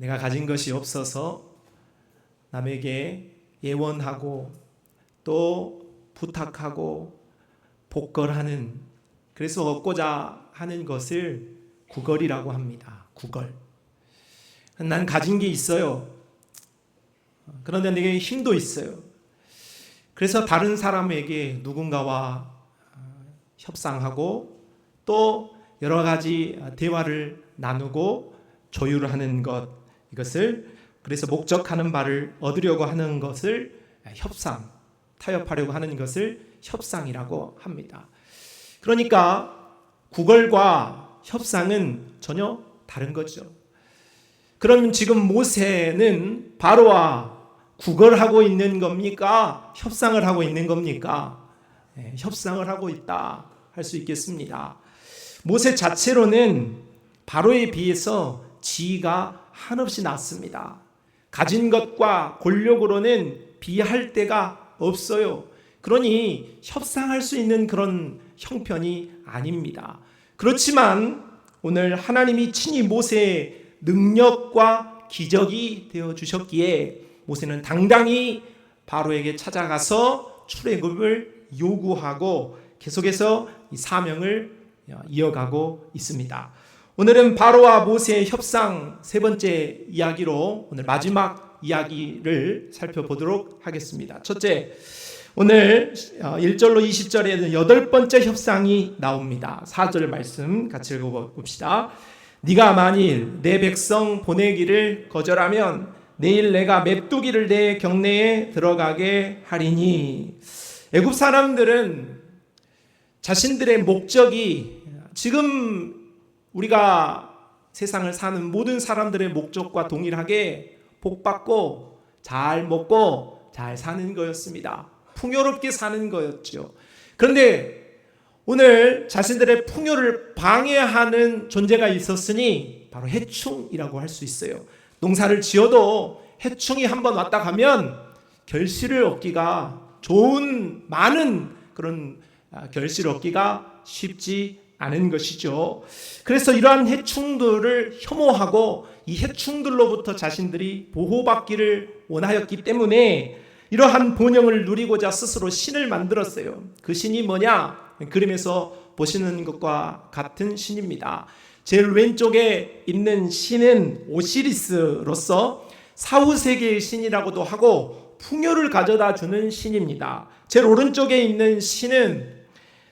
내가 가진 것이 없어서 남에게 예원하고 또 부탁하고 복걸하는, 그래서 얻고자 하는 것을 구걸이라고 합니다. 구걸. 난 가진 게 있어요. 그런데 내게 힘도 있어요. 그래서 다른 사람에게 누군가와 협상하고 또 여러 가지 대화를 나누고 조율을 하는 것, 이것을 그래서 목적하는 바를 얻으려고 하는 것을 협상, 타협하려고 하는 것을 협상이라고 합니다. 그러니까 구걸과 협상은 전혀 다른 거죠. 그럼 지금 모세는 바로와 구걸하고 있는 겁니까? 협상을 하고 있는 겁니까? 협상을 하고 있다 할 수 있겠습니다. 모세 자체로는 바로에 비해서 지위가 한없이 낮습니다. 가진 것과 권력으로는 비할 데가 없어요. 그러니 협상할 수 있는 그런 형편이 아닙니다. 그렇지만 오늘 하나님이 친히 모세의 능력과 기적이 되어 주셨기에 모세는 당당히 바로에게 찾아가서 출애굽을 요구하고 계속해서 이 사명을 이어가고 있습니다. 오늘은 바로와 모세의 협상 세 번째 이야기로 오늘 마지막 이야기를 살펴보도록 하겠습니다. 첫째, 오늘 1절로 20절에는 여덟 번째 협상이 나옵니다. 4절 말씀 같이 읽어봅시다. 네가 만일 내 백성 보내기를 거절하면 내일 내가 메뚜기를 내 경내에 들어가게 하리니. 애굽 사람들은 자신들의 목적이 지금 우리가 세상을 사는 모든 사람들의 목적과 동일하게 복받고 잘 먹고 잘 사는 거였습니다. 풍요롭게 사는 거였죠. 그런데 오늘 자신들의 풍요를 방해하는 존재가 있었으니 바로 해충이라고 할 수 있어요. 농사를 지어도 해충이 한번 왔다 가면 결실을 얻기가 좋은, 많은 그런 결실을 얻기가 쉽지 않은 것이죠. 그래서 이러한 해충들을 혐오하고 이 해충들로부터 자신들이 보호받기를 원하였기 때문에 이러한 본영을 누리고자 스스로 신을 만들었어요. 그 신이 뭐냐? 그림에서 보시는 것과 같은 신입니다. 제일 왼쪽에 있는 신은 오시리스로서 사후세계의 신이라고도 하고 풍요를 가져다 주는 신입니다. 제일 오른쪽에 있는 신은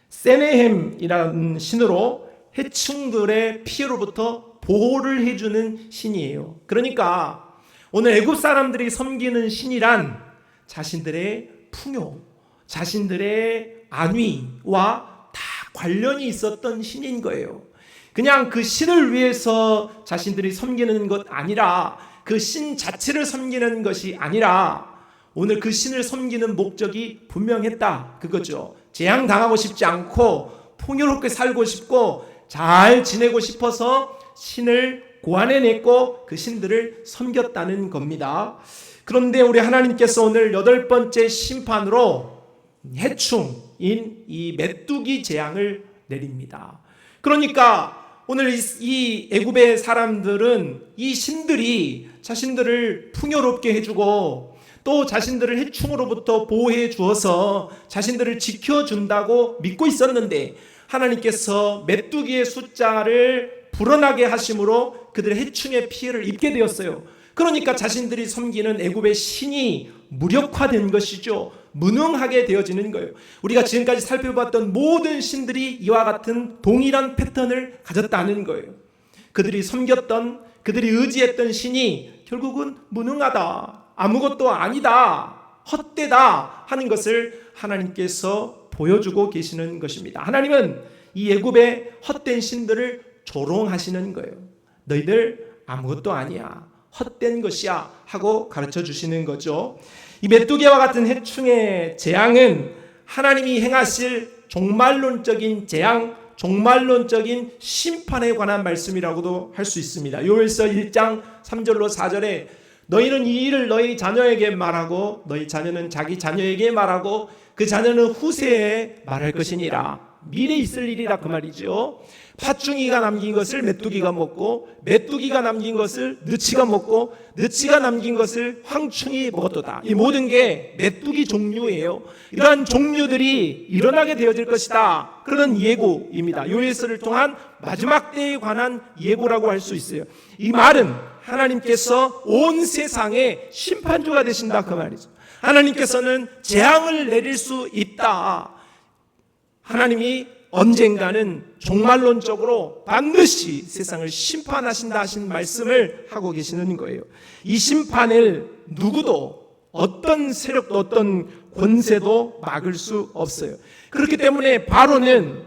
세네헴이라는 신으로 해충들의 피해로부터 보호를 해주는 신이에요. 그러니까 오늘 애굽 사람들이 섬기는 신이란 자신들의 풍요, 자신들의 안위와 다 관련이 있었던 신인 거예요. 그냥 그 신을 위해서 자신들이 섬기는 것 아니라, 그 신 자체를 섬기는 것이 아니라 오늘 그 신을 섬기는 목적이 분명했다, 그거죠. 재앙당하고 싶지 않고 풍요롭게 살고 싶고 잘 지내고 싶어서 신을 고안해냈고 그 신들을 섬겼다는 겁니다. 그런데 우리 하나님께서 오늘 여덟 번째 심판으로 해충인 이 메뚜기 재앙을 내립니다. 그러니까 오늘 이 애굽의 사람들은 이 신들이 자신들을 풍요롭게 해주고 또 자신들을 해충으로부터 보호해 주어서 자신들을 지켜준다고 믿고 있었는데 하나님께서 메뚜기의 숫자를 불어나게 하심으로 그들의 해충의 피해를 입게 되었어요. 그러니까 자신들이 섬기는 애굽의 신이 무력화된 것이죠. 무능하게 되어지는 거예요. 우리가 지금까지 살펴봤던 모든 신들이 이와 같은 동일한 패턴을 가졌다는 거예요. 그들이 섬겼던, 그들이 의지했던 신이 결국은 무능하다, 아무것도 아니다, 헛되다 하는 것을 하나님께서 보여주고 계시는 것입니다. 하나님은 이 애굽의 헛된 신들을 조롱하시는 거예요. 너희들 아무것도 아니야, 헛된 것이야 하고 가르쳐 주시는 거죠. 이 메뚜기와 같은 해충의 재앙은 하나님이 행하실 종말론적인 재앙, 종말론적인 심판에 관한 말씀이라고도 할 수 있습니다. 요엘서 1장 3절로 4절에 너희는 이 일을 너희 자녀에게 말하고 너희 자녀는 자기 자녀에게 말하고 그 자녀는 후세에 말할 것이니라. 미래에 있을 일이라 그 말이죠. 팥중이가 남긴 것을 메뚜기가 먹고 메뚜기가 남긴 것을 느치가 먹고 느치가 남긴 것을 황충이 먹었도다. 이 모든 게 메뚜기 종류예요. 이러한 종류들이 일어나게 되어질 것이다. 그런 예고입니다. 요예서를 통한 마지막 때에 관한 예고라고 할 수 있어요. 이 말은 하나님께서 온 세상의 심판주가 되신다 그 말이죠. 하나님께서는 재앙을 내릴 수 있다. 하나님이 언젠가는 종말론적으로 반드시 세상을 심판하신다 하신 말씀을 하고 계시는 거예요. 이 심판을 누구도 어떤 세력도 어떤 권세도 막을 수 없어요. 그렇기 때문에 바로는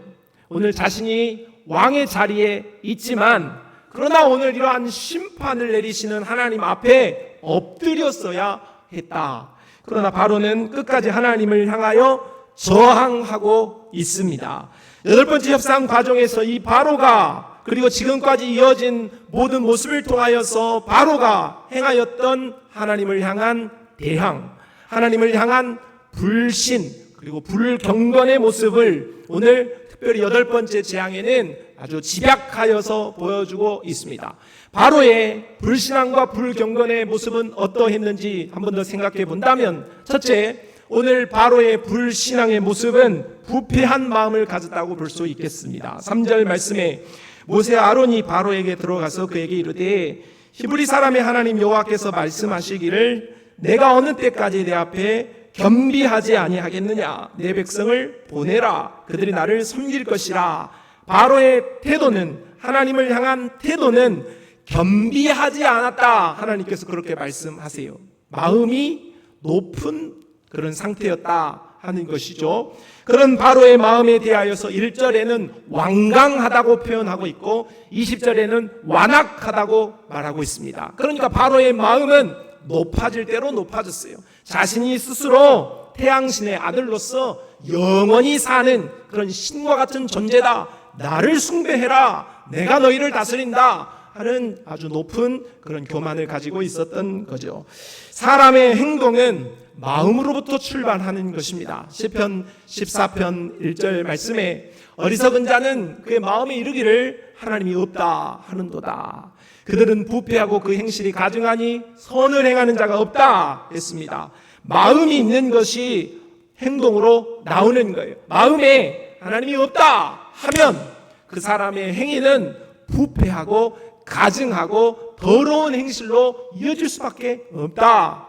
오늘 자신이 왕의 자리에 있지만 그러나 오늘 이러한 심판을 내리시는 하나님 앞에 엎드렸어야 했다. 그러나 바로는 끝까지 하나님을 향하여 저항하고 있습니다. 8번째 협상 과정에서 이 바로가 그리고 지금까지 이어진 모든 모습을 통하여서 바로가 행하였던 하나님을 향한 대항, 하나님을 향한 불신 그리고 불경건의 모습을 오늘 특별히 8번째 재앙에는 아주 집약하여서 보여주고 있습니다. 바로의 불신앙과 불경건의 모습은 어떠했는지 한 번 더 생각해 본다면, 첫째, 오늘 바로의 불신앙의 모습은 부패한 마음을 가졌다고 볼 수 있겠습니다. 3절 말씀에 모세와 아론이 바로에게 들어가서 그에게 이르되 히브리 사람의 하나님 여호와께서 말씀하시기를 내가 어느 때까지 내 앞에 겸비하지 아니하겠느냐. 내 백성을 보내라. 그들이 나를 섬길 것이라. 바로의 태도는, 하나님을 향한 태도는 겸비하지 않았다. 하나님께서 그렇게 말씀하세요. 마음이 높은 그런 상태였다 하는 것이죠. 그런 바로의 마음에 대하여서 1절에는 완강하다고 표현하고 있고 20절에는 완악하다고 말하고 있습니다. 그러니까 바로의 마음은 높아질 대로 높아졌어요. 자신이 스스로 태양신의 아들로서 영원히 사는 그런 신과 같은 존재다. 나를 숭배해라. 내가 너희를 다스린다 하는 아주 높은 그런 교만을 가지고 있었던 거죠. 사람의 행동은 마음으로부터 출발하는 것입니다. 시편 14편 1절 말씀에 어리석은 자는 그의 마음에 이르기를 하나님이 없다 하는도다. 그들은 부패하고 그 행실이 가증하니 선을 행하는 자가 없다 했습니다. 마음이 있는 것이 행동으로 나오는 거예요. 마음에 하나님이 없다 하면 그 사람의 행위는 부패하고 가증하고 더러운 행실로 이어질 수밖에 없다.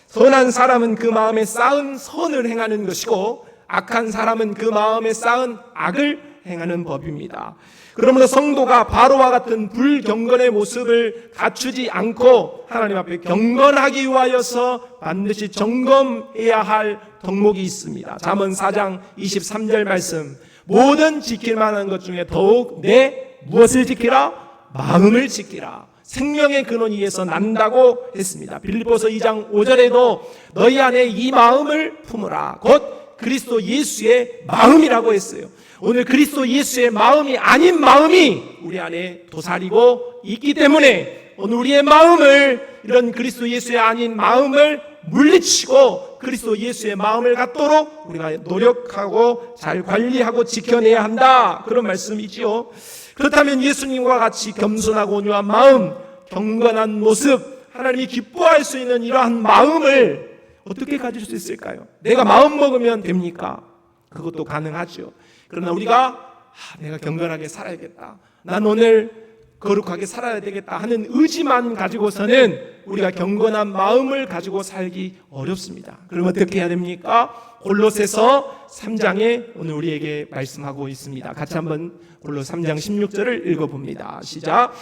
선한 사람은 그 마음에 쌓은 선을 행하는 것이고 악한 사람은 그 마음에 쌓은 악을 행하는 법입니다. 그러므로 성도가 바로와 같은 불경건의 모습을 갖추지 않고 하나님 앞에 경건하기 위하여서 반드시 점검해야 할 덕목이 있습니다. 잠언 4장 23절 말씀, 모든 지킬 만한 것 중에 더욱 내 무엇을 지키라? 마음을 지키라. 생명의 근원 위에서 난다고 했습니다. 빌립보서 2장 5절에도 너희 안에 이 마음을 품으라. 곧 그리스도 예수의 마음이라고 했어요. 오늘 그리스도 예수의 마음이 아닌 마음이 우리 안에 도사리고 있기 때문에 오늘 우리의 마음을, 이런 그리스도 예수의 아닌 마음을 물리치고 그리스도 예수의 마음을 갖도록 우리가 노력하고 잘 관리하고 지켜내야 한다, 그런 말씀이지요. 그렇다면 예수님과 같이 겸손하고 온유한 마음, 경건한 모습, 하나님이 기뻐할 수 있는 이러한 마음을 어떻게 가질 수 있을까요? 내가 마음 먹으면 됩니까? 그것도 가능하죠. 그러나 우리가 내가 경건하게 살아야겠다, 난 오늘 거룩하게 살아야 되겠다 하는 의지만 가지고서는 우리가 경건한 마음을 가지고 살기 어렵습니다. 그럼 어떻게 해야 됩니까? 골로새서 3장에 오늘 우리에게 말씀하고 있습니다. 같이 한번 골로 3장 16절을 읽어봅니다. 시작.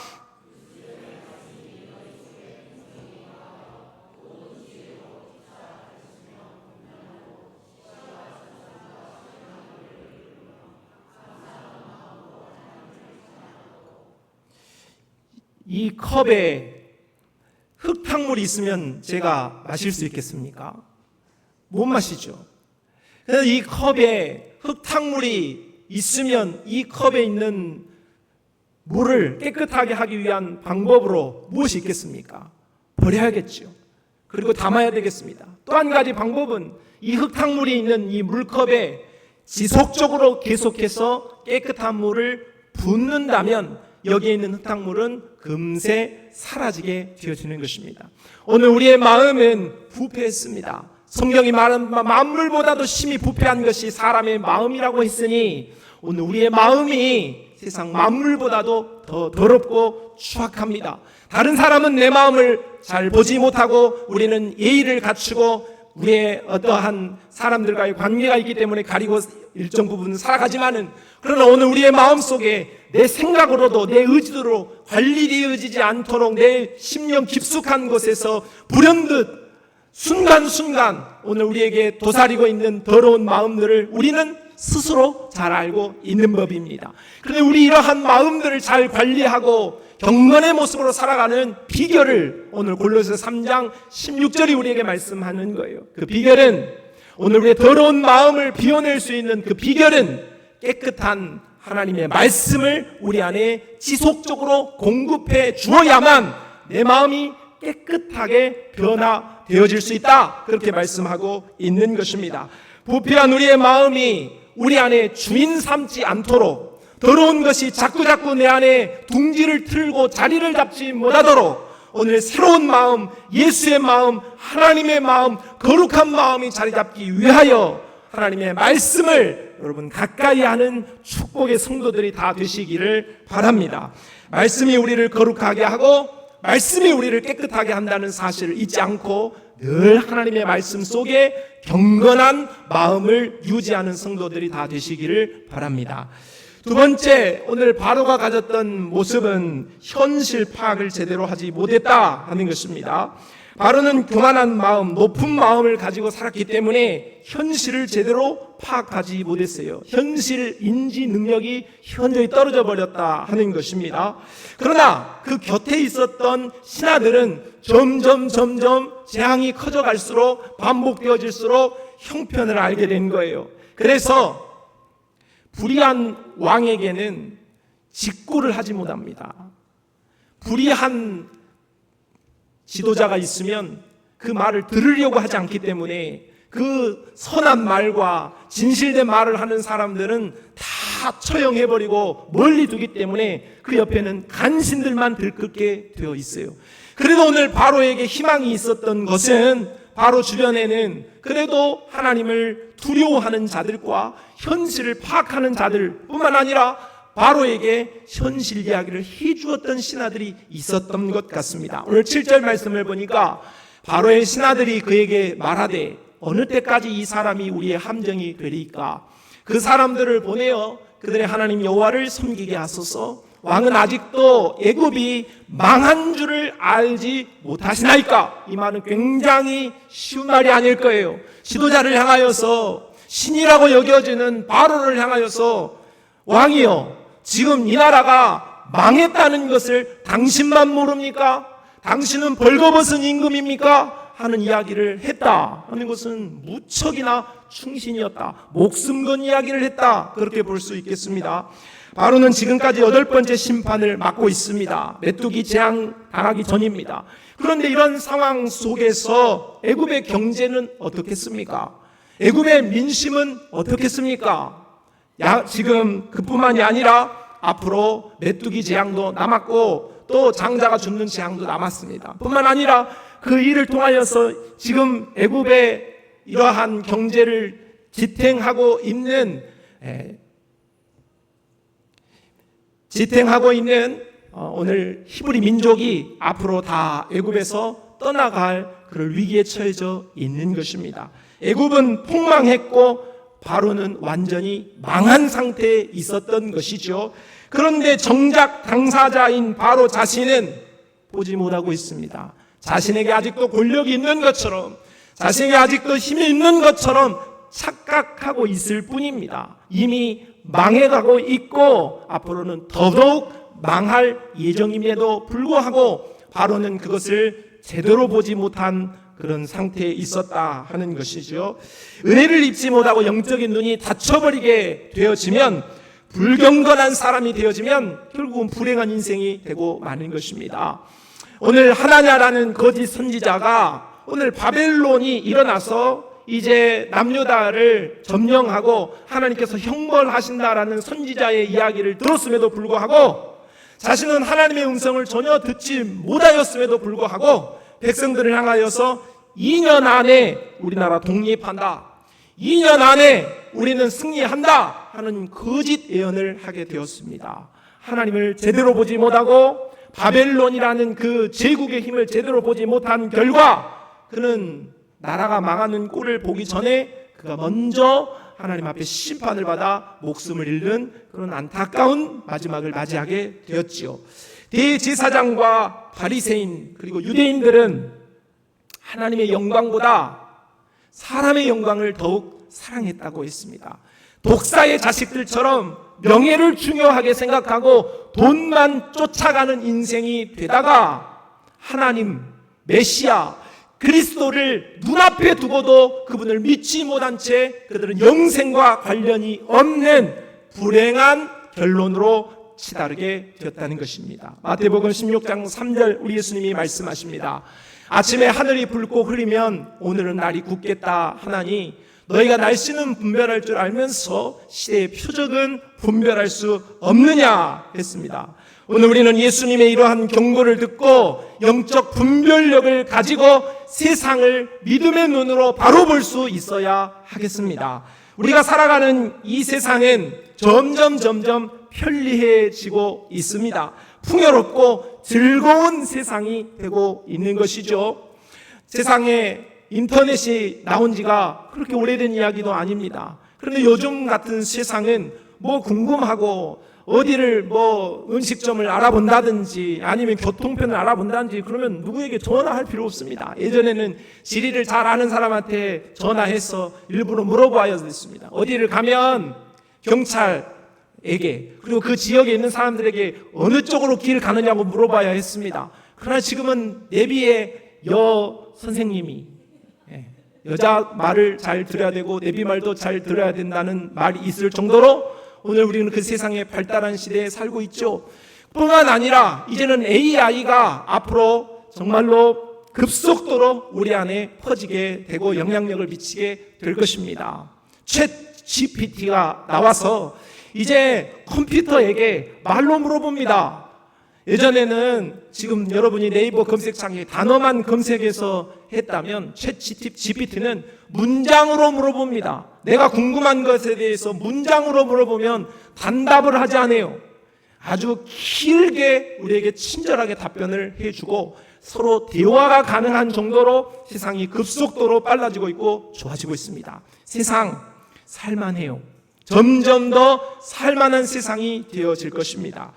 이 컵에 흙탕물이 있으면 제가 마실 수 있겠습니까? 못 마시죠. 그래서 이 컵에 흙탕물이 있으면 이 컵에 있는 물을 깨끗하게 하기 위한 방법으로 무엇이 있겠습니까? 버려야겠죠. 그리고 담아야 되겠습니다. 또 한 가지 방법은 이 흙탕물이 있는 이 물컵에 지속적으로 계속해서 깨끗한 물을 붓는다면 여기에 있는 흙탕물은 금세 사라지게 되어지는 것입니다. 오늘 우리의 마음은 부패했습니다. 성경이 말한 만물보다도 심히 부패한 것이 사람의 마음이라고 했으니 오늘 우리의 마음이 세상 만물보다도 더 더럽고 추악합니다. 다른 사람은 내 마음을 잘 보지 못하고 우리는 예의를 갖추고 우리의 어떠한 사람들과의 관계가 있기 때문에 가리고 일정 부분 살아가지만은, 그러나 오늘 우리의 마음속에 내 생각으로도 내 의지로 관리되어지지 않도록 내 심령 깊숙한 곳에서 불현듯 순간순간 오늘 우리에게 도사리고 있는 더러운 마음들을 우리는 스스로 잘 알고 있는 법입니다. 그런데 우리 이러한 마음들을 잘 관리하고 경건의 모습으로 살아가는 비결을 오늘 골로새 3장 16절이 우리에게 말씀하는 거예요. 그 비결은, 오늘 우리의 더러운 마음을 비워낼 수 있는 그 비결은 깨끗한 하나님의 말씀을 우리 안에 지속적으로 공급해 주어야만 내 마음이 깨끗하게 변화되어질 수 있다, 그렇게 말씀하고 있는 것입니다. 부패한 우리의 마음이 우리 안에 주인 삼지 않도록, 더러운 것이 자꾸자꾸 내 안에 둥지를 틀고 자리를 잡지 못하도록 오늘 새로운 마음, 예수의 마음, 하나님의 마음, 거룩한 마음이 자리 잡기 위하여 하나님의 말씀을 여러분 가까이 하는 축복의 성도들이 다 되시기를 바랍니다. 말씀이 우리를 거룩하게 하고 말씀이 우리를 깨끗하게 한다는 사실을 잊지 않고 늘 하나님의 말씀 속에 경건한 마음을 유지하는 성도들이 다 되시기를 바랍니다. 두 번째, 오늘 바로가 가졌던 모습은 현실 파악을 제대로 하지 못했다 하는 것입니다. 바로는 교만한 마음, 높은 마음을 가지고 살았기 때문에 현실을 제대로 파악하지 못했어요. 현실 인지 능력이 현저히 떨어져 버렸다 하는 것입니다. 그러나 그 곁에 있었던 신하들은 점점 재앙이 커져갈수록, 반복되어질수록 형편을 알게 된 거예요. 그래서 불의한 왕에게는 직고를 하지 못합니다. 불의한 지도자가 있으면 그 말을 들으려고 하지 않기 때문에 그 선한 말과 진실된 말을 하는 사람들은 다 처형해버리고 멀리 두기 때문에 그 옆에는 간신들만 들끓게 되어 있어요. 그래도 오늘 바로에게 희망이 있었던 것은 바로 주변에는 그래도 하나님을 두려워하는 자들과 현실을 파악하는 자들 뿐만 아니라 바로에게 현실 이야기를 해주었던 신하들이 있었던 것 같습니다. 오늘 7절 말씀을 보니까 바로의 신하들이 그에게 말하되 어느 때까지 이 사람이 우리의 함정이 되리까? 그 사람들을 보내어 그들의 하나님 여호와를 섬기게 하소서. 왕은 아직도 애굽이 망한 줄을 알지 못하시나이까? 이 말은 굉장히 쉬운 말이 아닐 거예요. 지도자를 향하여서, 신이라고 여겨지는 바로를 향하여서 왕이여, 지금 이 나라가 망했다는 것을 당신만 모릅니까? 당신은 벌거벗은 임금입니까? 하는 이야기를 했다 하는 것은 무척이나 충신이었다, 목숨 건 이야기를 했다, 그렇게 볼 수 있겠습니다. 바로는 지금까지 8번째 심판을 맡고 있습니다. 메뚜기 재앙 당하기 전입니다. 그런데 이런 상황 속에서 애굽의 경제는 어떻겠습니까? 애굽의 민심은 어떻겠습니까? 지금 그뿐만이 아니라 앞으로 메뚜기 재앙도 남았고 또 장자가 죽는 재앙도 남았습니다. 뿐만 아니라 그 일을 통하여서 지금 애굽의 이러한 경제를 지탱하고 있는 오늘 히브리 민족이 앞으로 다 애굽에서 떠나갈 그런 위기에 처해져 있는 것입니다. 애굽은 폭망했고 바로는 완전히 망한 상태에 있었던 것이죠. 그런데 정작 당사자인 바로 자신은 보지 못하고 있습니다. 자신에게 아직도 권력이 있는 것처럼, 자신에게 아직도 힘이 있는 것처럼 착각하고 있을 뿐입니다. 이미 망해가고 있고 앞으로는 더더욱 망할 예정임에도 불구하고 바로는 그것을 제대로 보지 못한 그런 상태에 있었다 하는 것이죠. 은혜를 입지 못하고 영적인 눈이 닫혀버리게 되어지면, 불경건한 사람이 되어지면 결국은 불행한 인생이 되고 마는 것입니다. 오늘 하나냐라는 거짓 선지자가 오늘 바벨론이 일어나서 이제 남유다를 점령하고 하나님께서 형벌하신다라는 선지자의 이야기를 들었음에도 불구하고 자신은 하나님의 음성을 전혀 듣지 못하였음에도 불구하고 백성들을 향하여서 2년 안에 우리나라 독립한다, 2년 안에 우리는 승리한다 하는 거짓 예언을 하게 되었습니다. 하나님을 제대로 보지 못하고 바벨론이라는 그 제국의 힘을 제대로 보지 못한 결과 그는 나라가 망하는 꼴을 보기 전에 그가 먼저 하나님 앞에 심판을 받아 목숨을 잃는 그런 안타까운 마지막을 맞이하게 되었지요. 대제사장과 바리새인 그리고 유대인들은 하나님의 영광보다 사람의 영광을 더욱 사랑했다고 했습니다. 독사의 자식들처럼 명예를 중요하게 생각하고 돈만 쫓아가는 인생이 되다가 하나님, 메시아, 그리스도를 눈앞에 두고도 그분을 믿지 못한 채 그들은 영생과 관련이 없는 불행한 결론으로 치달게 되었다는 것입니다. 마태복음 16장 3절 우리 예수님이 말씀하십니다. 아침에 하늘이 붉고 흐리면 오늘은 날이 굳겠다 하나니 너희가 날씨는 분별할 줄 알면서 시대의 표적은 분별할 수 없느냐 했습니다. 오늘 우리는 예수님의 이러한 경고를 듣고 영적 분별력을 가지고 세상을 믿음의 눈으로 바로 볼 수 있어야 하겠습니다. 우리가 살아가는 이 세상은 점점 편리해지고 있습니다. 풍요롭고 즐거운 세상이 되고 있는 것이죠. 세상에 인터넷이 나온 지가 그렇게 오래된 이야기도 아닙니다. 그런데 요즘 같은 세상은 뭐 궁금하고 어디를 뭐 음식점을 알아본다든지 아니면 교통편을 알아본다든지 그러면 누구에게 전화할 필요 없습니다. 예전에는 지리를 잘 아는 사람한테 전화해서 일부러 물어봐야 됐습니다. 어디를 가면 경찰에게 그리고 그 지역에 있는 사람들에게 어느 쪽으로 길 가느냐고 물어봐야 했습니다. 그러나 지금은 내비의 선생님이 여자 말을 잘 들어야 되고 내비 말도 잘 들어야 된다는 말이 있을 정도로 오늘 우리는 그 세상에 발달한 시대에 살고 있죠. 뿐만 아니라 이제는 AI가 앞으로 정말로 급속도로 우리 안에 퍼지게 되고 영향력을 미치게 될 것입니다. 챗 GPT가 나와서 이제 컴퓨터에게 말로 물어봅니다. 예전에는 지금 여러분이 네이버 검색창에 단어만 검색해서 했다면 챗 GPT는 문장으로 물어봅니다. 내가 궁금한 것에 대해서 문장으로 물어보면 단답을 하지 않아요. 아주 길게 우리에게 친절하게 답변을 해주고 서로 대화가 가능한 정도로 세상이 급속도로 빨라지고 있고 좋아지고 있습니다. 세상 살만해요. 점점 더 살만한 세상이 되어질 것입니다.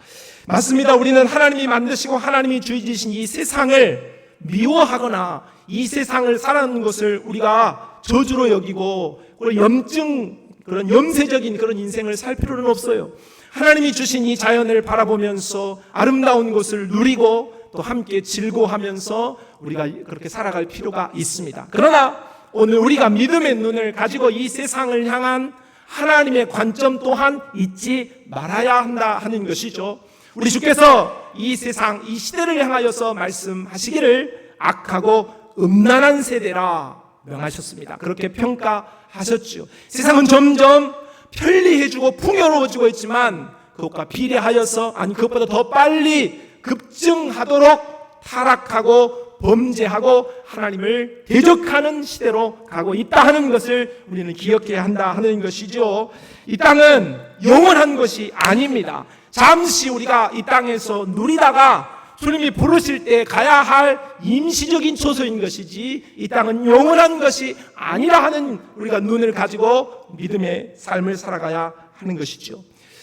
맞습니다. 우리는 하나님이 만드시고 하나님이 주의지신 이 세상을 미워하거나 이 세상을 살아가는 것을 우리가 저주로 여기고 그런 염세적인 그런 인생을 살 필요는 없어요. 하나님이 주신 이 자연을 바라보면서 아름다운 것을 누리고 또 함께 즐거워하면서 우리가 그렇게 살아갈 필요가 있습니다. 그러나 오늘 우리가 믿음의 눈을 가지고 이 세상을 향한 하나님의 관점 또한 잊지 말아야 한다 하는 것이죠. 우리 주께서 이 세상, 이 시대를 향하여서 말씀하시기를 악하고 음란한 세대라 명하셨습니다. 그렇게 평가하셨죠. 세상은 점점 편리해지고 풍요로워지고 있지만 그것과 비례하여서 그것보다 더 빨리 급증하도록 타락하고 범죄하고 하나님을 대적하는 시대로 가고 있다 하는 것을 우리는 기억해야 한다 하는 것이죠. 이 땅은 영원한 것이 아닙니다. 잠시 우리가 이 땅에서 누리다가 주님이 부르실 때 가야 할 임시적인 처소인 것이지 이 땅은 영원한 것이 아니라 하는 우리가 눈을 가지고 믿음의 삶을 살아가야 하는 것이죠.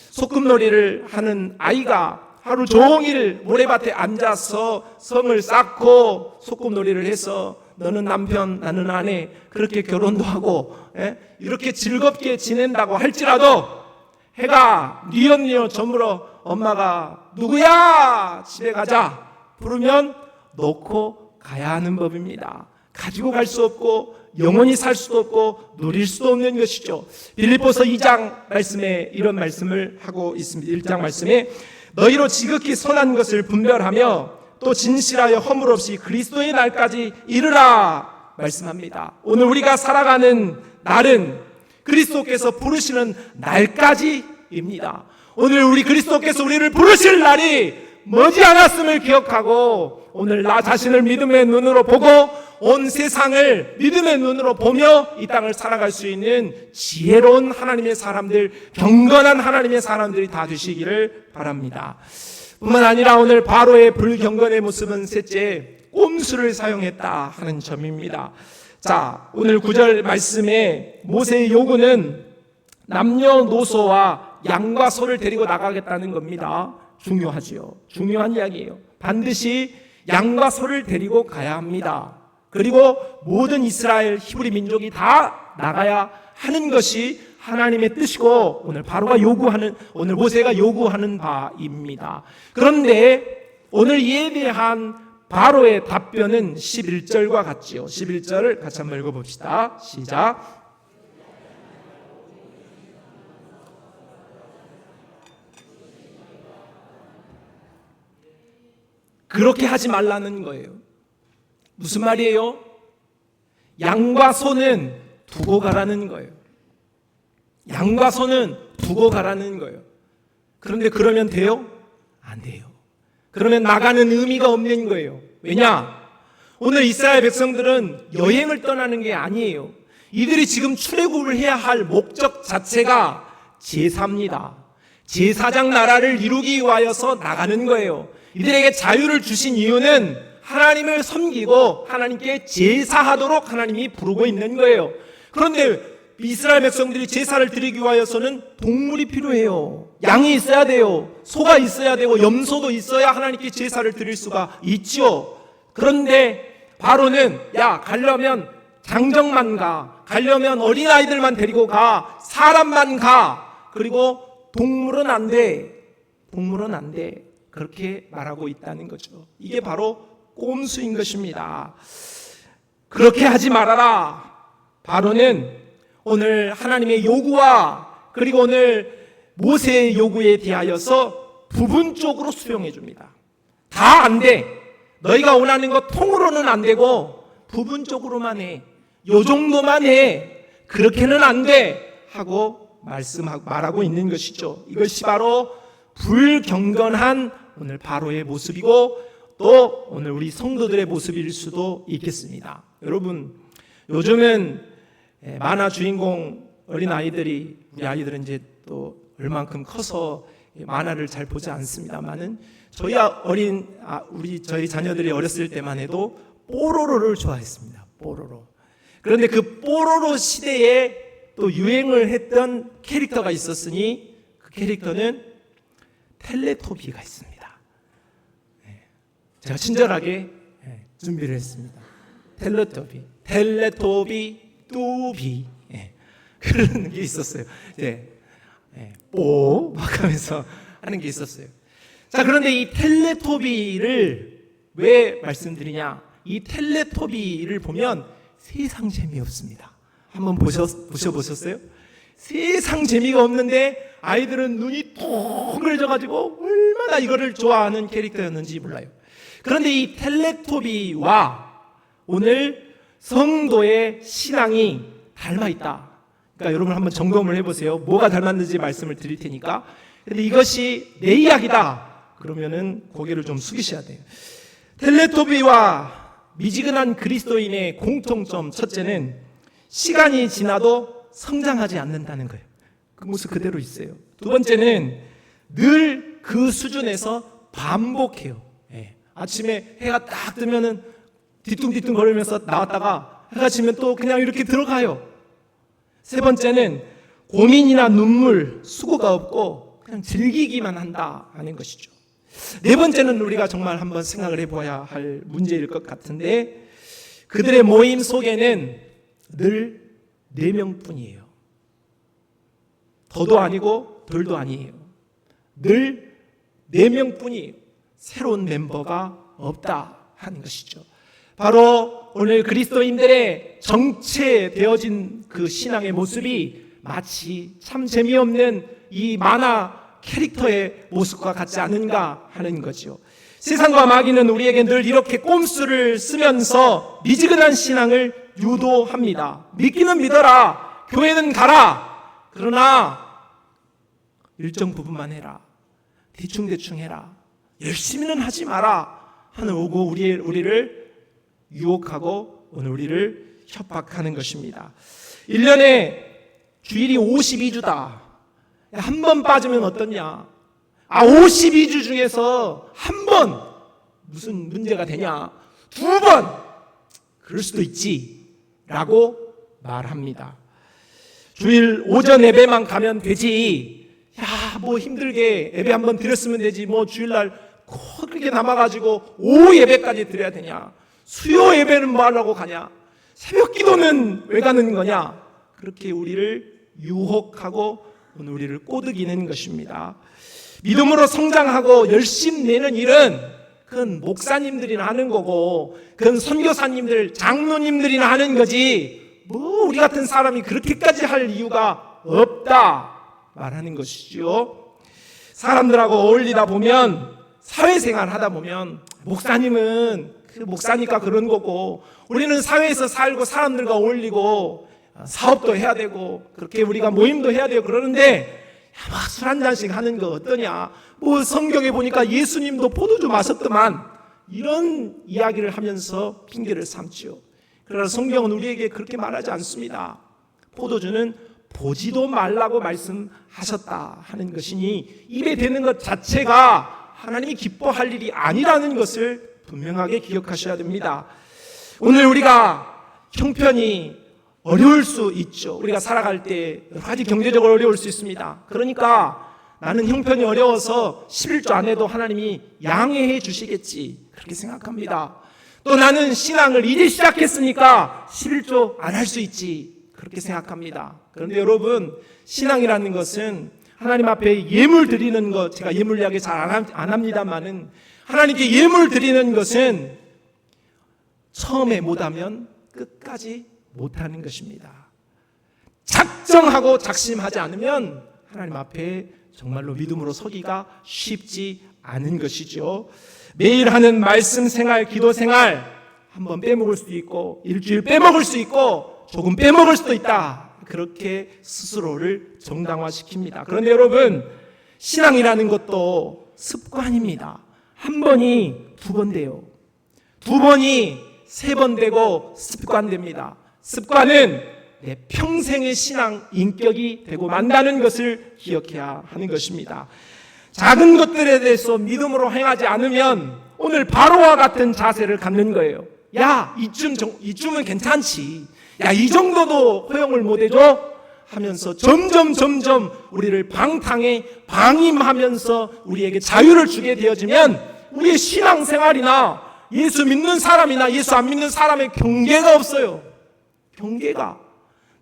소꿉놀이를 하는 아이가 하루 종일 모래밭에 앉아서 성을 쌓고 소꿉놀이를 해서 너는 남편 나는 아내 그렇게 결혼도 하고 이렇게 즐겁게 지낸다고 할지라도 해가 뉘엿뉘엿 저물어 엄마가 누구야 집에 가자 부르면 놓고 가야 하는 법입니다. 가지고 갈 수 없고 영원히 살 수도 없고 누릴 수도 없는 것이죠. 빌립보서 2장 말씀에 이런 말씀을 하고 있습니다. 1장 말씀에 너희로 지극히 선한 것을 분별하며 또 진실하여 허물 없이 그리스도의 날까지 이르라 말씀합니다. 오늘 우리가 살아가는 날은 그리스도께서 부르시는 날까지입니다. 오늘 우리 그리스도께서 우리를 부르실 날이 머지않았음을 기억하고 오늘 나 자신을 믿음의 눈으로 보고 온 세상을 믿음의 눈으로 보며 이 땅을 살아갈 수 있는 지혜로운 하나님의 사람들, 경건한 하나님의 사람들이 다 되시기를 바랍니다. 뿐만 아니라 오늘 바로의 불경건의 모습은 셋째, 꼼수를 사용했다 하는 점입니다. 자, 오늘 9절 말씀에 모세의 요구는 남녀노소와 양과 소를 데리고 나가겠다는 겁니다. 중요하지요. 중요한 이야기예요. 반드시 양과 소를 데리고 가야 합니다. 그리고 모든 이스라엘 히브리 민족이 다 나가야 하는 것이 하나님의 뜻이고 오늘 모세가 요구하는 바입니다. 그런데 오늘 이에 대한 바로의 답변은 11절과 같지요. 11절을 같이 한번 읽어봅시다. 시작. 그렇게 하지 말라는 거예요. 무슨 말이에요? 양과 소는 두고 가라는 거예요. 양과 소는 두고 가라는 거예요. 그런데 그러면 돼요? 안 돼요. 그러면 나가는 의미가 없는 거예요. 왜냐? 오늘 이스라엘 백성들은 여행을 떠나는 게 아니에요. 이들이 지금 출애굽을 해야 할 목적 자체가 제사입니다. 제사장 나라를 이루기 위하여서 나가는 거예요. 이들에게 자유를 주신 이유는 하나님을 섬기고 하나님께 제사하도록 하나님이 부르고 있는 거예요. 그런데 이스라엘 백성들이 제사를 드리기 위하여서는 동물이 필요해요. 양이 있어야 돼요. 소가 있어야 되고 염소도 있어야 하나님께 제사를 드릴 수가 있죠. 그런데 바로는 가려면 장정만 가, 가려면 어린아이들만 데리고 가, 사람만 가, 그리고 동물은 안 돼. 동물은 안 돼. 그렇게 말하고 있다는 거죠. 이게 바로 꼼수인 것입니다. 그렇게 하지 말아라. 바로는 오늘 하나님의 요구와 그리고 오늘 모세의 요구에 대하여서 부분적으로 수용해 줍니다. 다 안 돼. 너희가 원하는 것 통으로는 안 되고 부분적으로만 해. 요 정도만 해. 그렇게는 안 돼. 하고 말하고 있는 것이죠. 이것이 바로 불경건한 오늘 바로의 모습이고 또 오늘 우리 성도들의 모습일 수도 있겠습니다. 여러분, 요즘은 만화 주인공 어린아이들이, 우리 아이들은 이제 또 얼만큼 커서 만화를 잘 보지 않습니다만은 저희 자녀들이 어렸을 때만 해도 뽀로로를 좋아했습니다. 뽀로로. 그런데 그 뽀로로 시대에 또 유행을 했던 캐릭터가 있었으니 그 캐릭터는 텔레토비가 있습니다. 제가 친절하게 준비를 했습니다. 텔레토비 뚜비 그런 게 있었어요. 뽀 막 하면서 하는 게 있었어요. 자, 그런데 이 텔레토비를 왜 말씀드리냐? 이 텔레토비를 보면 세상 재미없습니다. 한번 보셔보셨어요? 세상 재미가 없는데 아이들은 눈이 동그래져가지고 얼마나 이거를 좋아하는 캐릭터였는지 몰라요. 그런데 이 텔레토비와 오늘 성도의 신앙이 닮아 있다. 그러니까 여러분 한번 점검을 해보세요. 뭐가 닮았는지 말씀을 드릴 테니까. 근데 이것이 내 이야기다. 그러면은 고개를 좀 숙이셔야 돼요. 텔레토비와 미지근한 그리스도인의 공통점 첫째는 시간이 지나도 성장하지 않는다는 거예요. 그 모습 그대로 있어요. 두 번째는 늘 그 수준에서 반복해요. 아침에 해가 딱 뜨면은 뒤뚱뒤뚱 거리면서 나왔다가 해가 지면 또 그냥 이렇게 들어가요. 세 번째는 고민이나 눈물, 수고가 없고 그냥 즐기기만 한다 하는 것이죠. 네 번째는 우리가 정말 한번 생각을 해봐야 할 문제일 것 같은데 그들의 모임 속에는 늘 4명뿐이에요. 더도 아니고 덜도 아니에요. 늘 4명뿐이에요. 새로운 멤버가 없다 하는 것이죠. 바로 오늘 그리스도인들의 정체되어진 그 신앙의 모습이 마치 참 재미없는 이 만화 캐릭터의 모습과 같지 않은가 하는 거죠. 세상과 마귀는 우리에게 늘 이렇게 꼼수를 쓰면서 미지근한 신앙을 유도합니다. 믿기는 믿어라. 교회는 가라. 그러나 일정 부분만 해라. 대충 해라. 열심히는 하지 마라. 하는 오고 우리를 유혹하고 오늘 우리를 협박하는 것입니다. 1년에 주일이 52주다. 한 번 빠지면 어떠냐? 52주 중에서 한 번 무슨 문제가 되냐? 2번 그럴 수도 있지 라고 말합니다. 주일 오전 예배만 가면 되지. 야, 뭐 힘들게 예배 한번 드렸으면 되지. 뭐 주일날 그렇게 남아가지고 오후 예배까지 드려야 되냐? 수요 예배는 뭐 하려고 가냐? 새벽 기도는 왜 가는 거냐? 그렇게 우리를 유혹하고 오늘 우리를 꼬드기는 것입니다. 믿음으로 성장하고 열심 내는 일은 그건 목사님들이나 하는 거고, 그건 선교사님들, 장로님들이나 하는 거지, 뭐 우리 같은 사람이 그렇게까지 할 이유가 없다 말하는 것이죠. 사람들하고 어울리다 보면, 사회생활 하다 보면 목사님은 그 목사니까 그런 거고, 우리는 사회에서 살고 사람들과 어울리고 사업도 해야 되고 그렇게 우리가 모임도 해야 되고 그러는데, 막 술 한 잔씩 하는 거 어떠냐? 뭐 성경에 보니까 예수님도 포도주 마셨더만, 이런 이야기를 하면서 핑계를 삼지요. 그러나 성경은 우리에게 그렇게 말하지 않습니다. 포도주는 보지도 말라고 말씀하셨다 하는 것이니 입에 대는 것 자체가 하나님이 기뻐할 일이 아니라는 것을 분명하게 기억하셔야 됩니다. 오늘 우리가 형편이 어려울 수 있죠. 우리가 살아갈 때 여러 가지 경제적으로 어려울 수 있습니다. 그러니까 나는 형편이 어려워서 11조 안 해도 하나님이 양해해 주시겠지, 그렇게 생각합니다. 또 나는 신앙을 이제 시작했으니까 11조 안 할 수 있지, 그렇게 생각합니다. 그런데 여러분, 신앙이라는 것은 하나님 앞에 예물 드리는 것, 제가 예물 이야기 잘 안 합니다만은, 하나님께 예물 드리는 것은 처음에 못하면 끝까지 못하는 것입니다. 작정하고 작심하지 않으면 하나님 앞에 정말로 믿음으로 서기가 쉽지 않은 것이죠. 매일 하는 말씀 생활, 기도 생활 한번 빼먹을 수도 있고, 일주일 빼먹을 수 있고, 조금 빼먹을 수도 있다, 그렇게 스스로를 정당화시킵니다. 그런데 여러분, 신앙이라는 것도 습관입니다. 한 번이 2번 돼요. 2번이 3번 되고 습관됩니다. 습관은 내 평생의 신앙 인격이 되고 만다는 것을 기억해야 하는 것입니다. 작은 것들에 대해서 믿음으로 행하지 않으면 오늘 바로와 같은 자세를 갖는 거예요. 야, 이쯤은 괜찮지. 야, 이 정도도 허용을 못 해줘? 하면서 점점 우리를 방탕에 방임하면서 우리에게 자유를 주게 되어지면 우리의 신앙생활이나 예수 믿는 사람이나 예수 안 믿는 사람의 경계가 없어요. 경계가.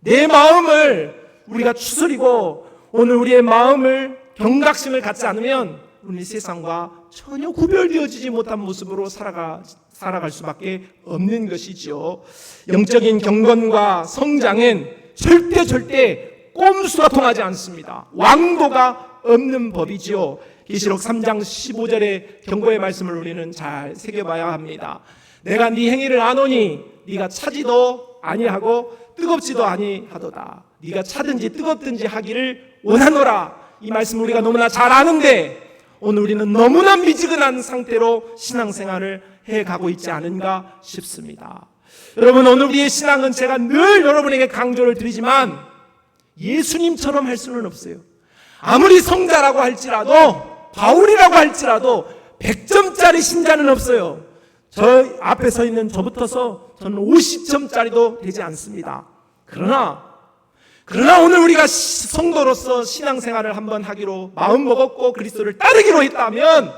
내 마음을 우리가 추스리고 오늘 우리의 마음을 경각심을 갖지 않으면 우리 세상과 전혀 구별되어지지 못한 모습으로 살아갈 수밖에 없는 것이죠. 영적인 경건과 성장은 절대 꼼수가 통하지 않습니다. 왕도가 없는 법이지요. 계시록 3장 15절의 경고의 말씀을 우리는 잘 새겨봐야 합니다. 내가 네 행위를 아노니 네가 차지도 아니하고 뜨겁지도 아니하도다. 네가 차든지 뜨겁든지 하기를 원하노라. 이 말씀 우리가 너무나 잘 아는데 오늘 우리는 너무나 미지근한 상태로 신앙생활을 해가고 있지 않은가 싶습니다. 여러분, 오늘 우리의 신앙은 제가 늘 여러분에게 강조를 드리지만 예수님처럼 할 수는 없어요. 아무리 성자라고 할지라도, 바울이라고 할지라도 100점짜리 신자는 없어요. 저 앞에 서 있는 저부터서 저는 50점짜리도 되지 않습니다. 그러나 오늘 우리가 성도로서 신앙생활을 한번 하기로 마음먹었고 그리스도를 따르기로 했다면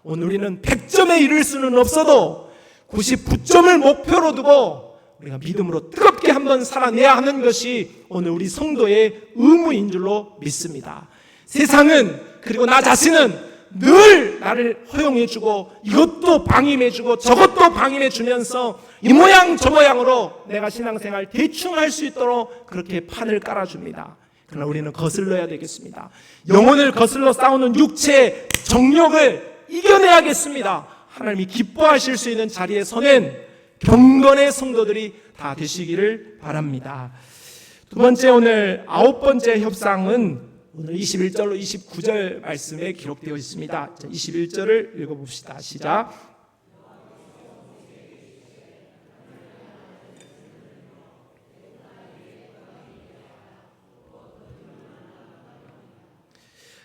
오늘 우리는 100점에 이를 수는 없어도 99점을 목표로 두고 우리가 믿음으로 뜨겁게 한번 살아내야 하는 것이 오늘 우리 성도의 의무인 줄로 믿습니다. 세상은, 그리고 나 자신은 늘 나를 허용해주고 이것도 방임해주고 저것도 방임해주면서 이 모양 저 모양으로 내가 신앙생활 대충 할 수 있도록 그렇게 판을 깔아줍니다. 그러나 우리는 거슬러야 되겠습니다. 영혼을 거슬러 싸우는 육체의 정욕을 이겨내야겠습니다. 하나님이 기뻐하실 수 있는 자리에 서는 경건의 성도들이 다 되시기를 바랍니다. 두 번째, 오늘 9번째 협상은 오늘 21절로 29절 말씀에 기록되어 있습니다. 21절을 읽어봅시다. 시작.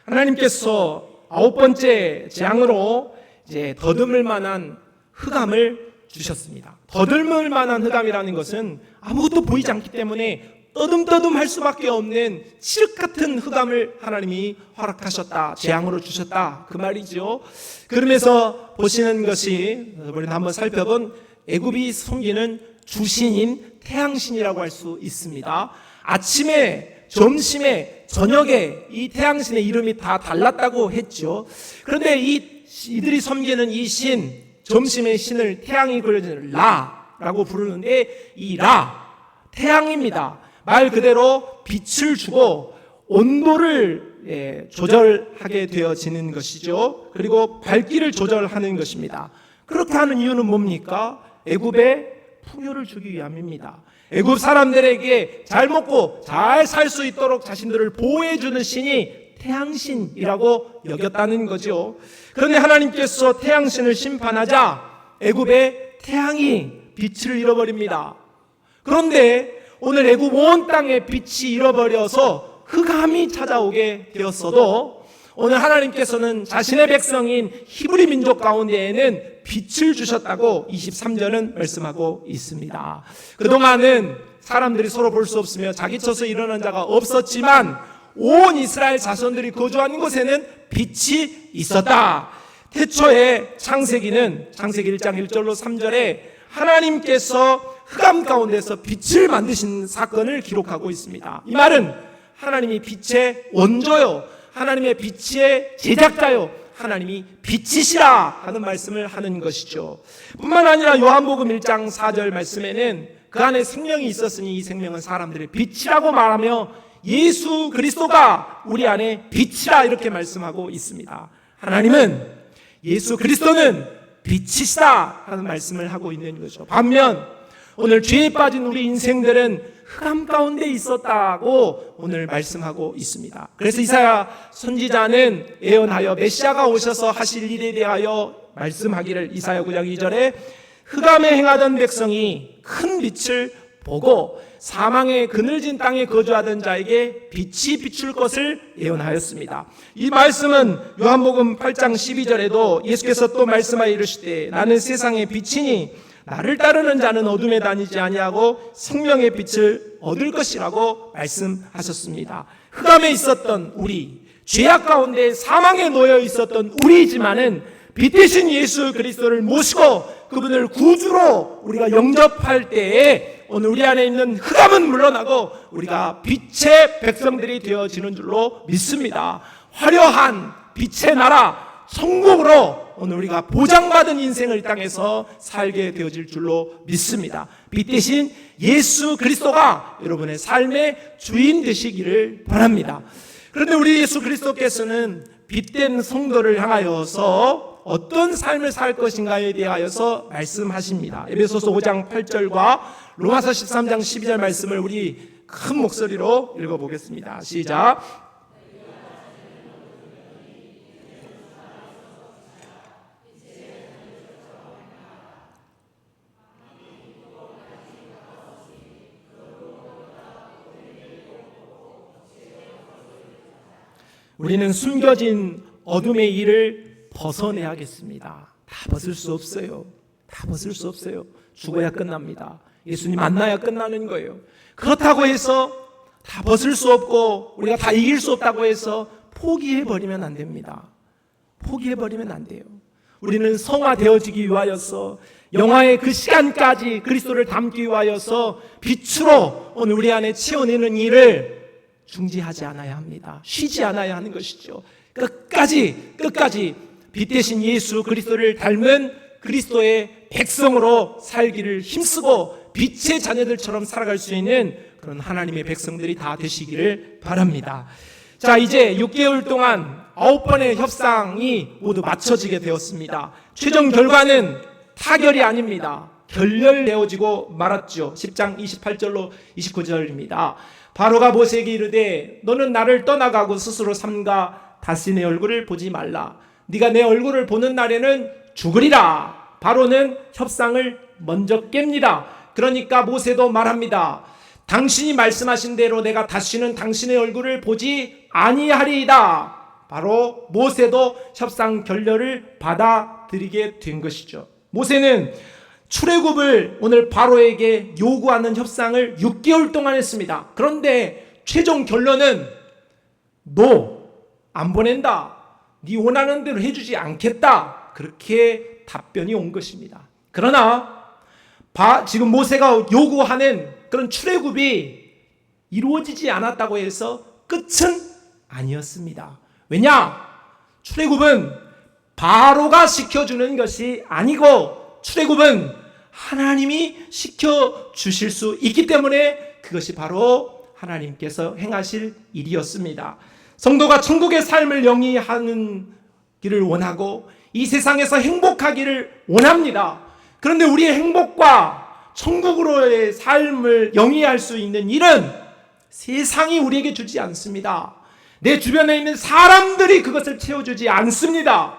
하나님께서 9번째 재앙으로 이제 더듬을 만한 흑암을 주셨습니다. 더듬을 만한 흑암이라는 것은 아무것도 보이지 않기 때문에 떠듬떠듬할 수밖에 없는 칠흑 같은 흑암을 하나님이 허락하셨다, 재앙으로 주셨다, 그 말이죠. 그러면서 보시는 것이 우리는 한번 살펴본 애굽이 섬기는 주신인 태양신이라고 할 수 있습니다. 아침에, 점심에, 저녁에 이 태양신의 이름이 다 달랐다고 했죠. 그런데 이들이 섬기는 이 신, 점심의 신을 태양이 그려지는 라라고 부르는데, 이 라, 태양입니다. 말 그대로 빛을 주고 온도를 조절하게 되어지는 것이죠. 그리고 밝기를 조절하는 것입니다. 그렇게 하는 이유는 뭡니까? 애굽에 풍요를 주기 위함입니다. 애굽 사람들에게 잘 먹고 잘 살 수 있도록 자신들을 보호해주는 신이 태양신이라고 여겼다는 거죠. 그런데 하나님께서 태양신을 심판하자 애굽의 태양이 빛을 잃어버립니다. 그런데 오늘 애굽 온 땅에 빛이 잃어버려서 흑암이 찾아오게 되었어도 오늘 하나님께서는 자신의 백성인 히브리 민족 가운데에는 빛을 주셨다고 23절은 말씀하고 있습니다. 그동안은 사람들이 서로 볼 수 없으며 자기 쳐서 일어난 자가 없었지만 온 이스라엘 자손들이 거주하는 곳에는 빛이 있었다. 태초에 창세기는 창세기 1장 1절로 3절에 하나님께서 흑암 가운데서 빛을 만드신 사건을 기록하고 있습니다. 이 말은 하나님이 빛의 원조요, 하나님의 빛의 제작자요, 하나님이 빛이시라 하는 말씀을 하는 것이죠. 뿐만 아니라 요한복음 1장 4절 말씀에는 그 안에 생명이 있었으니 이 생명은 사람들의 빛이라고 말하며 예수 그리스도가 우리 안에 빛이라 이렇게 말씀하고 있습니다. 하나님은, 예수 그리스도는 빛이시다 하는 말씀을 하고 있는 거죠. 반면 오늘 죄에 빠진 우리 인생들은 흑암 가운데 있었다고 오늘 말씀하고 있습니다. 그래서 이사야 선지자는 예언하여 메시아가 오셔서 하실 일에 대하여 말씀하기를 이사야 9장 2절에 흑암에 행하던 백성이 큰 빛을 보고 사망의 그늘진 땅에 거주하던 자에게 빛이 비출 것을 예언하였습니다. 이 말씀은 요한복음 8장 12절에도 예수께서 또 말씀하여 이르시되 나는 세상의 빛이니 나를 따르는 자는 어둠에 다니지 아니하고 생명의 빛을 얻을 것이라고 말씀하셨습니다. 흑암에 있었던 우리, 죄악 가운데 사망에 놓여 있었던 우리지만은 빛 대신 예수 그리스도를 모시고 그분을 구주로 우리가 영접할 때에 오늘 우리 안에 있는 흑암은 물러나고 우리가 빛의 백성들이 되어지는 줄로 믿습니다. 화려한 빛의 나라 천국으로 오늘 우리가 보장받은 인생을 이 땅에서 살게 되어질 줄로 믿습니다. 빛 대신 예수 그리스도가 여러분의 삶의 주인 되시기를 바랍니다. 그런데 우리 예수 그리스도께서는 빛된 성도를 향하여서 어떤 삶을 살 것인가에 대하여서 말씀하십니다. 에베소서 5장 8절과 로마서 13장 12절 말씀을 우리 큰 목소리로 읽어보겠습니다. 시작. 우리는 숨겨진 어둠의 일을 벗어내야겠습니다. 다 벗을 수 없어요. 다 벗을 수 없어요. 죽어야 끝납니다. 예수님 만나야 끝나는 거예요. 그렇다고 해서 다 벗을 수 없고 우리가 다 이길 수 없다고 해서 포기해버리면 안 됩니다. 포기해버리면 안 돼요. 우리는 성화되어지기 위하여서 영화의 그 시간까지 그리스도를 담기 위하여서 빛으로 오늘 우리 안에 채워내는 일을 중지하지 않아야 합니다. 쉬지 않아야 하는 것이죠. 끝까지 빛 대신 예수 그리스도를 닮은 그리스도의 백성으로 살기를 힘쓰고 빛의 자녀들처럼 살아갈 수 있는 그런 하나님의 백성들이 다 되시기를 바랍니다. 자, 이제 6개월 동안 9번의 협상이 모두 마쳐지게 되었습니다. 최종 결과는 타결이 아닙니다. 결렬되어지고 말았죠. 10장 28절로 29절입니다. 바로가 모세에게 이르되 너는 나를 떠나가고 스스로 삼가 다시 내 얼굴을 보지 말라. 네가 내 얼굴을 보는 날에는 죽으리라. 바로는 협상을 먼저 깹니다. 그러니까 모세도 말합니다. 당신이 말씀하신 대로 내가 다시는 당신의 얼굴을 보지 아니하리이다. 바로 모세도 협상 결렬을 받아들이게 된 것이죠. 모세는 출애굽을 오늘 바로에게 요구하는 협상을 6개월 동안 했습니다. 그런데 최종 결론은 너 안 보낸다. 네 원하는 대로 해주지 않겠다. 그렇게 답변이 온 것입니다. 그러나 지금 모세가 요구하는 그런 출애굽이 이루어지지 않았다고 해서 끝은 아니었습니다. 왜냐? 출애굽은 바로가 시켜주는 것이 아니고 출애굽은 하나님이 시켜주실 수 있기 때문에 그것이 바로 하나님께서 행하실 일이었습니다. 성도가 천국의 삶을 영위하는 길을 원하고 이 세상에서 행복하기를 원합니다. 그런데 우리의 행복과 천국으로의 삶을 영위할 수 있는 일은 세상이 우리에게 주지 않습니다. 내 주변에 있는 사람들이 그것을 채워주지 않습니다.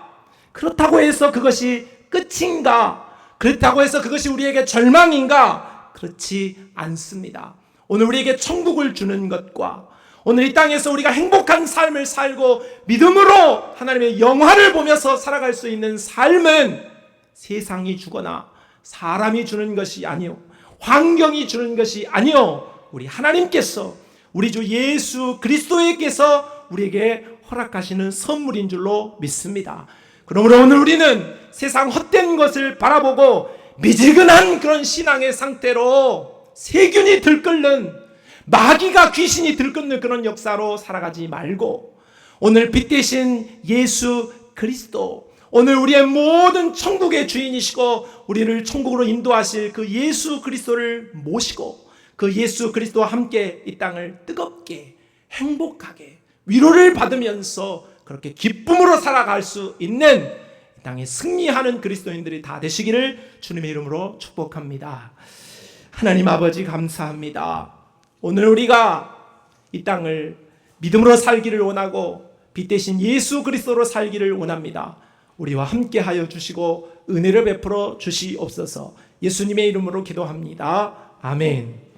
그렇다고 해서 그것이 끝인가? 그렇다고 해서 그것이 우리에게 절망인가? 그렇지 않습니다. 오늘 우리에게 천국을 주는 것과 오늘 이 땅에서 우리가 행복한 삶을 살고 믿음으로 하나님의 영화를 보면서 살아갈 수 있는 삶은 세상이 주거나 사람이 주는 것이 아니요, 환경이 주는 것이 아니요, 우리 하나님께서 우리 주 예수 그리스도께서 우리에게 허락하시는 선물인 줄로 믿습니다. 그러므로 오늘 우리는 세상 헛된 것을 바라보고 미지근한 그런 신앙의 상태로 세균이 들끓는, 마귀가 귀신이 들끓는 그런 역사로 살아가지 말고 오늘 빛 대신 예수 그리스도, 오늘 우리의 모든 천국의 주인이시고 우리를 천국으로 인도하실 그 예수 그리스도를 모시고 그 예수 그리스도와 함께 이 땅을 뜨겁게 행복하게 위로를 받으면서 그렇게 기쁨으로 살아갈 수 있는 이 땅에 승리하는 그리스도인들이 다 되시기를 주님의 이름으로 축복합니다. 하나님 아버지 감사합니다. 오늘 우리가 이 땅을 믿음으로 살기를 원하고 빛 대신 예수 그리스도로 살기를 원합니다. 우리와 함께 하여 주시고 은혜를 베풀어 주시옵소서. 예수님의 이름으로 기도합니다. 아멘.